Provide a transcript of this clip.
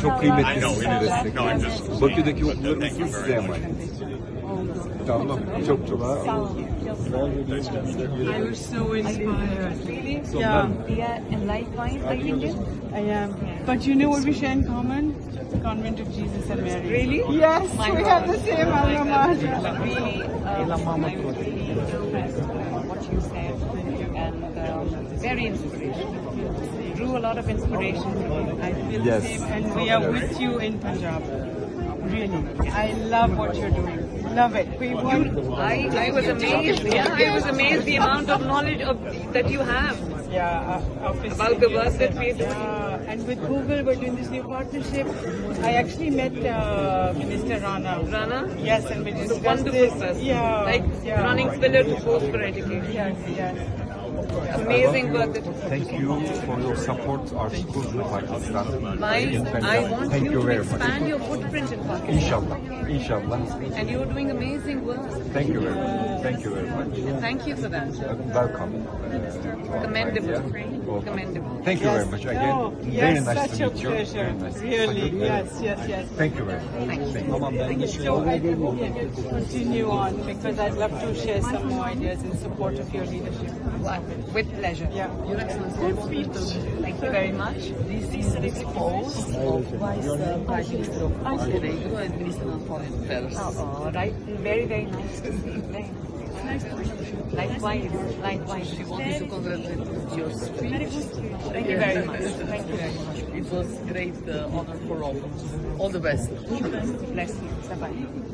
çok kıymetli sizin destek. Bakü'deki okullarımızın size emanet. Tamam, çok çok sağ olun. I was so inspired. Yeah. And likewise, I think it. I am. But you know what we share in common? Convent of Jesus and Mary. Really? Yes, we have the same alma mater. Really, I was really impressed with what you said, and very inspirational. Drew a lot of inspiration from you. I feel Yes. the same, and we are with you in Punjab. Really, I love what you're doing. Love it. We want. I was amazed. Yeah, I was amazed the amount of knowledge that you have Yeah, obviously. about the work that we do. And with Google, we're doing this new partnership. I actually met Minister Rana. Rana? Yes, and we It's a discussed wonderful this. person. Yeah, Like yeah. running pillar to post for education. Yes, yes. Amazing work that Thank you for your support our schools in Pakistan. Why I want Thank you you to very much. expand your footprint in Pakistan. İnşallah, inşallah. And you're doing amazing work. Thank you very much. Thank you very much. Thank you for that. Welcome. Commendable. Welcome. Commendable. Thank you very much again. Oh, Very yes, nice such to a meet you. pleasure. Very nice. Really, yes, yes, yes. Thank you very much. Thank you. So I can continue on because I'd love to share some more ideas in support of your leadership. With pleasure. Yeah. Your Excellency. Thank you very much. This is an expose of Vice Prime Minister of Montenegro and Minister of Foreign Affairs. Oh, right. Very, very nice to see you. Very nice. Likewise. Likewise. She wanted to congratulate your speech. Thank you very much. Thank you very much. It was great honor for all. All the best. Bless you. Bye-bye.